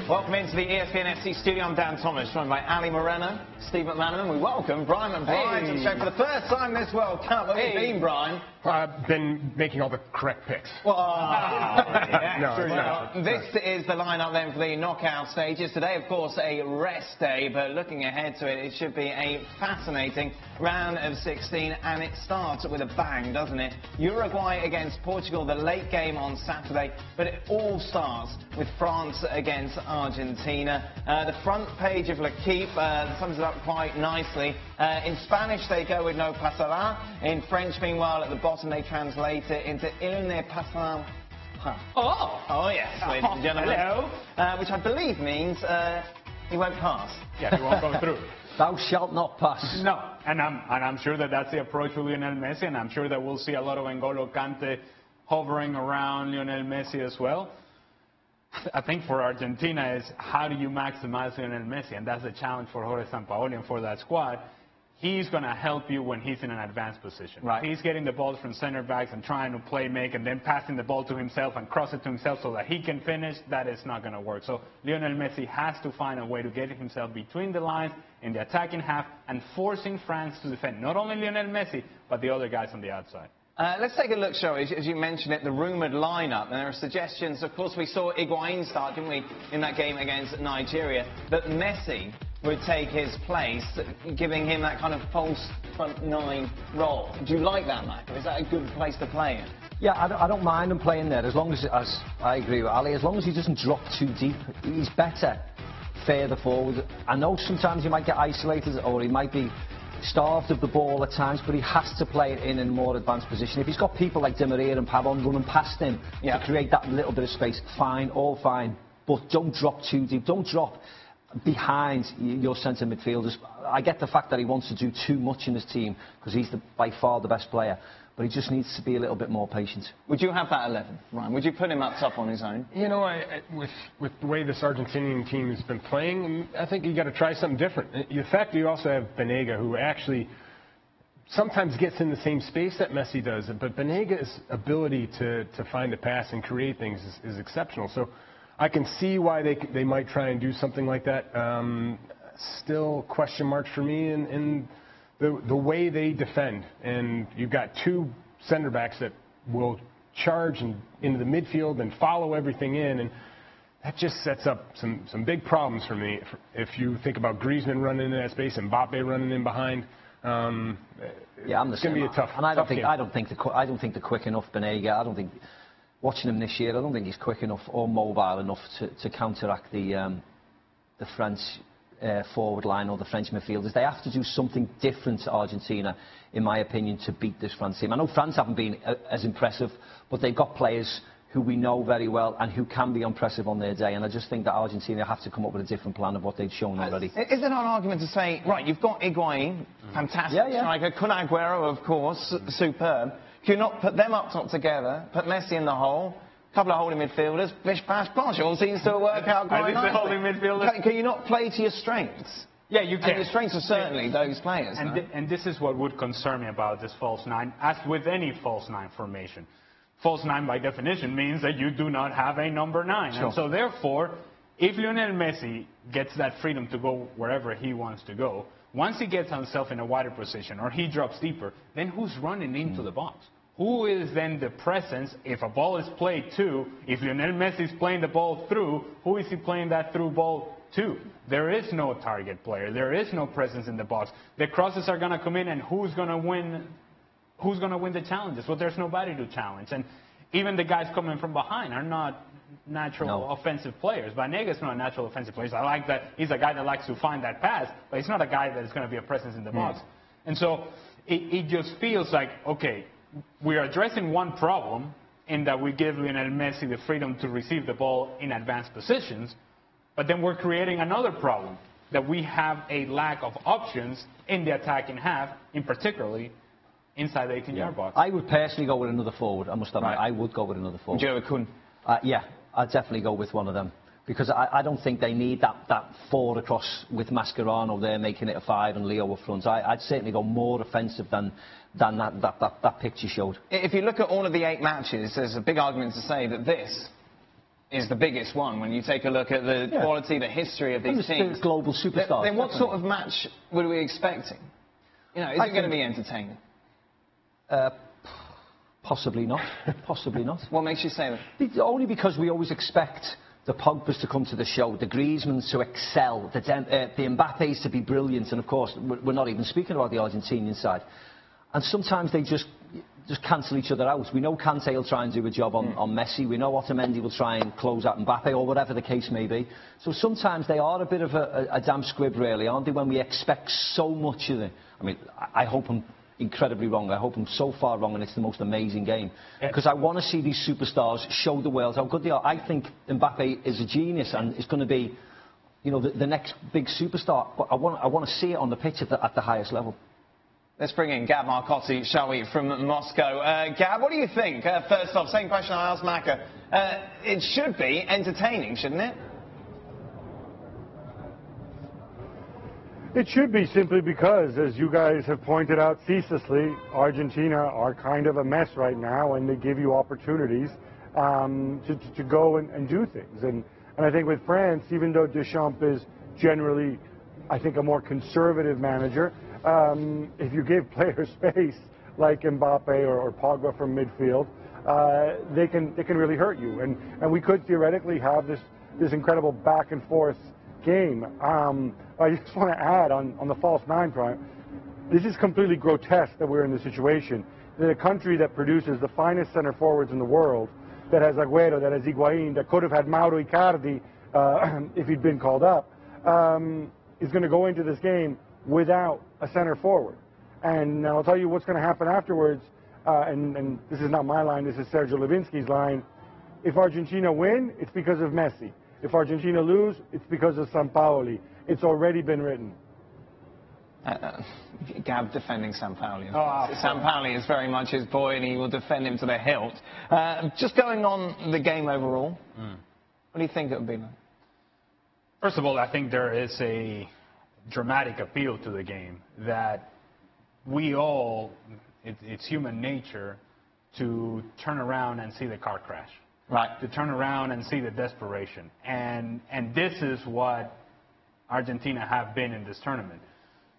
Welcome into the ESPN FC studio. I'm Dan Thomas, joined by Ali Moreno, Steve McManaman. We welcome Brian McBride to the show for the first time this World Cup. Where have you been, Brian? I've been making all the correct picks. Well, yeah. No, this is the lineup then for the knockout stages. Today, of course, a rest day, but looking ahead to it, it should be a fascinating round of 16, and it starts with a bang, doesn't it? Uruguay against Portugal, the late game on Saturday, but it all starts with France against Argentina. The front page of L'Equipe sums it up quite nicely. In Spanish, they go with no pasará. In French, meanwhile, at the bottom, they translate it into il ne passera. Oh, yes, ladies and gentlemen. Hello. Which I believe means he won't pass. Yeah, he won't go through. Thou shalt not pass. No, and I'm sure that that's the approach with Lionel Messi, and I'm sure that we'll see a lot of N'Golo Kante hovering around Lionel Messi as well. I think for Argentina is how do you maximize Lionel Messi, and that's the challenge for Jorge Sampaoli and for that squad. He's going to help you when he's in an advanced position. Right. He's getting the balls from center backs and trying to play make and then passing the ball to himself and cross it to himself so that he can finish. That is not going to work. So Lionel Messi has to find a way to get himself between the lines in the attacking half and forcing France to defend not only Lionel Messi but the other guys on the outside. Let's take a look, shall we? As you mentioned it, the rumoured lineup. And there are suggestions. Of course, we saw Higuain start, didn't we, in that game against Nigeria. But Messi would take his place, giving him that kind of false front nine role. Do you like that, Mac? Or is that a good place to play in? Yeah, I don't mind him playing there, as long as I agree with Ali, as long as he doesn't drop too deep. He's better further forward. I know sometimes he might get isolated or he might be starved of the ball at times, but he has to play it in a more advanced position. If he's got people like Di Maria and Pavon running past him to create that little bit of space, fine, all fine. But don't drop too deep. Don't drop behind your centre midfielders. I get the fact that he wants to do too much in his team because he's by far the best player, but he just needs to be a little bit more patient. Would you have that 11, Ryan? Would you put him up top on his own? You know, with the way this Argentinian team has been playing, I think you got to try something different. The fact you also have Banega, who actually sometimes gets in the same space that Messi does, but Banega's ability to find a pass and create things is exceptional. So I can see why they might try and do something like that. Still question marks for me in the way they defend. And you've got two center backs that will charge into the midfield and follow everything in. And that just sets up some big problems for me. If you think about Griezmann running in that space and Mbappe running in behind. Yeah, I'm the same. It's going to be a tough And I don't game. think they're quick enough, Banega. I don't think, watching him this year, I don't think he's quick enough or mobile enough to counteract the French forward line or the French midfielders. They have to do something different to Argentina, in my opinion, to beat this France team. I know France haven't been as impressive, but they've got players who we know very well and who can be impressive on their day. And I just think that Argentina have to come up with a different plan of what they've shown already. Is it an argument to say, right, you've got Higuain, fantastic striker, Kun Agüero, of course, superb. Can you not put them up top together, put Messi in the hole, a couple of holding midfielders, bish, bash, bosh, all seems to work out quite nicely. Holding midfielders. Can you not play to your strengths? Yeah, you can. And your strengths are certainly those players. And this is what would concern me about this false nine, as with any false nine formation. False nine, by definition, means that you do not have a number 9. Sure. And so, therefore, if Lionel Messi gets that freedom to go wherever he wants to go, once he gets himself in a wider position or he drops deeper, then who's running into the box? Who is then the presence if a ball is played to? If Lionel Messi is playing the ball through, who is he playing that through ball to? There is no target player. There is no presence in the box. The crosses are going to come in, and who's going to win? Who's going to win the challenges? Well, there's nobody to challenge. And even the guys coming from behind are not natural offensive players. Banega's not a natural offensive player. So I like that he's a guy that likes to find that pass, but he's not a guy that is going to be a presence in the box. And so it just feels like, okay, we are addressing one problem in that we give Lionel Messi the freedom to receive the ball in advanced positions, but then we're creating another problem, that we have a lack of options in the attacking half, in particularly inside the 18-yard box. I would personally go with another forward, I must admit. I would go with another forward. Would you go with Kun? Yeah, I'd definitely go with one of them. Because I don't think they need that forward across with Mascherano there making it a 5 and Leo up front. I'd certainly go more offensive than that picture showed. If you look at all of the 8 matches, there's a big argument to say that this is the biggest one when you take a look at the quality, the history of these teams. Global superstars. Then what sort of match were we expecting? You know, is it going to be entertaining? Possibly not. Possibly not. What makes you say that? Only because we always expect the Pogbas to come to the show, the Griezmanns to excel, the Mbappés to be brilliant, and of course, we're not even speaking about the Argentinian side. And sometimes they just cancel each other out. We know Kante will try and do a job on Messi. We know Otamendi will try and close out Mbappe, or whatever the case may be. So sometimes they are a bit of a damp squib, really, aren't they, when we expect so much of them. I mean, I hope I'm incredibly wrong. I hope I'm so far wrong and it's the most amazing game. Because I want to see these superstars show the world how good they are. I think Mbappe is a genius and is going to be, you know, the next big superstar. But I want to see it on the pitch at the highest level. Let's bring in Gab Marcotti, shall we, from Moscow. Gab, what do you think? First off, same question I asked Maka. It should be entertaining, shouldn't it? It should be, simply because, as you guys have pointed out ceaselessly, Argentina are kind of a mess right now, and they give you opportunities to go and do things. And I think with France, even though Deschamps is generally, I think, a more conservative manager, if you give players space like Mbappe or Pogba from midfield, they can really hurt you. And we could theoretically have this incredible back and forth game. I just want to add on the false nine prime. This is completely grotesque that we're in this situation. That a country that produces the finest center forwards in the world, that has Agüero, that has Higuaín, that could have had Mauro Icardi if he'd been called up, is going to go into this game without a center forward. And I'll tell you what's going to happen afterwards, and this is not my line, this is Sergio Levinsky's line. If Argentina win, it's because of Messi. If Argentina lose, it's because of Sampaoli. It's already been written. Gab defending Sampaoli. Sampaoli is very much his boy, and he will defend him to the hilt. Just going on the game overall, what do you think it would be like? First of all, I think there is a dramatic appeal to the game that we all, it's human nature to turn around and see the car crash. Right. To turn around and see the desperation. And this is what Argentina have been in this tournament.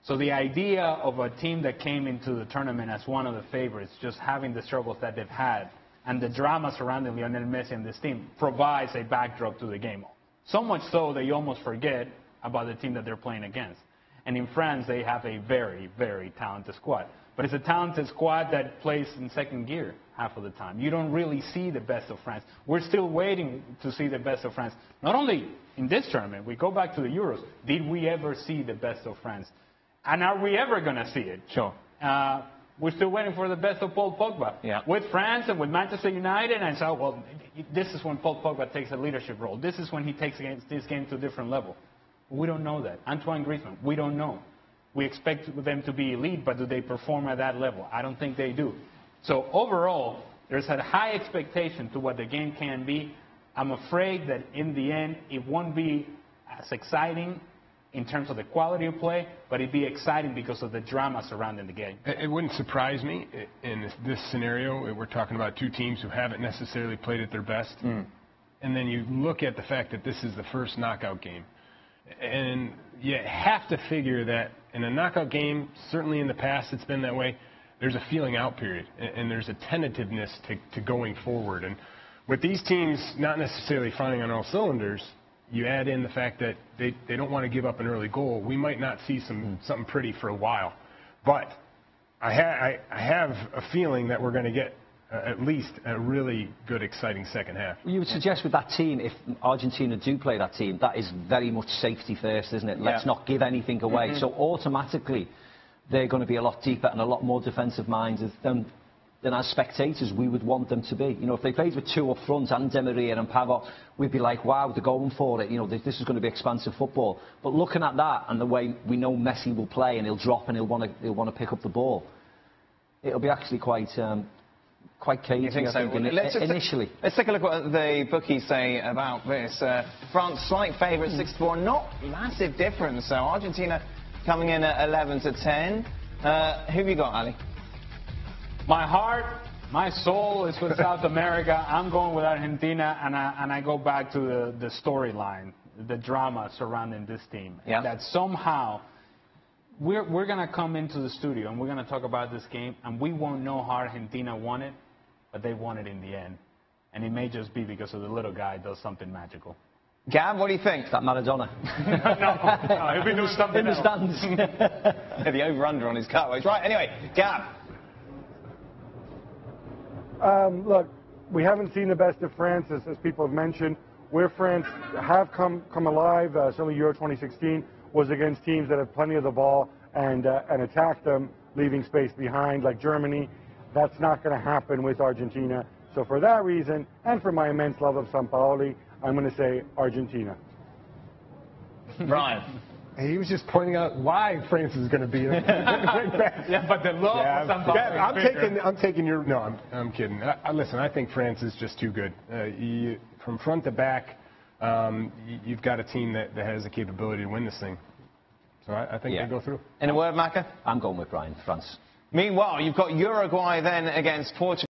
So the idea of a team that came into the tournament as one of the favorites, just having the struggles that they've had, and the drama surrounding Lionel Messi and this team provides a backdrop to the game. So much so that you almost forget about the team that they're playing against. And in France, they have a very, very talented squad. But it's a talented squad that plays in second gear half of the time. You don't really see the best of France. We're still waiting to see the best of France. Not only in this tournament, we go back to the Euros. Did we ever see the best of France? And are we ever going to see it? Sure. We're still waiting for the best of Paul Pogba. Yeah. With France and with Manchester United, and so, well, this is when Paul Pogba takes a leadership role. This is when he takes this game to a different level. We don't know that. Antoine Griezmann, we don't know. We expect them to be elite, but do they perform at that level? I don't think they do. So overall, there's a high expectation to what the game can be. I'm afraid that in the end, it won't be as exciting in terms of the quality of play, but it'd be exciting because of the drama surrounding the game. It wouldn't surprise me in this scenario. We're talking about two teams who haven't necessarily played at their best. And then you look at the fact that this is the first knockout game. And you have to figure that in a knockout game, certainly in the past it's been that way, there's a feeling out period, and there's a tentativeness to going forward. And with these teams not necessarily firing on all cylinders, you add in the fact that they don't want to give up an early goal. We might not see something pretty for a while. But I have a feeling that we're going to get at least a really good, exciting second half. You would suggest with that team, if Argentina do play that team, that is very much safety first, isn't it? Let's not give anything away. So automatically, they're going to be a lot deeper and a lot more defensive-minded than as spectators we would want them to be. You know, if they played with two up front and Di Maria and Pavard, we'd be like, wow, they're going for it. You know, this is going to be expansive football. But looking at that and the way we know Messi will play and he'll drop and he'll want to pick up the ball, it'll be actually quite cagey, I think, initially. Let's take a look at what the bookies say about this. France, slight favourite, 6-4, not massive difference. So Argentina coming in at 11-10. Who have you got, Ali? My heart My soul is with South America. I'm going with Argentina, and I go back to the storyline, the drama surrounding this team. Yeah. That somehow we're going to come into the studio and we're going to talk about this game, and we won't know how Argentina won it, but they won it in the end. And it may just be because of the little guy does something magical. Gab, what do you think? Is that Maradona? no, he'll be doing something in the else. stands. The over-under on his cutways. Right, anyway, Gab. Look, we haven't seen the best of France, as people have mentioned. Where France have come alive, certainly Euro 2016, was against teams that have plenty of the ball and attack them, leaving space behind, like Germany. That's not going to happen with Argentina. So for that reason, and for my immense love of Sampaoli, I'm going to say Argentina. Ryan. He was just pointing out why France is going to beat him. Yeah, but the love for Sampaoli. I'm taking your. No, I'm kidding. Listen, I think France is just too good. From front to back, you've got a team that has the capability to win this thing. So I think they go through. In a word, Macca? I'm going with Brian, France. Meanwhile, you've got Uruguay then against Portugal.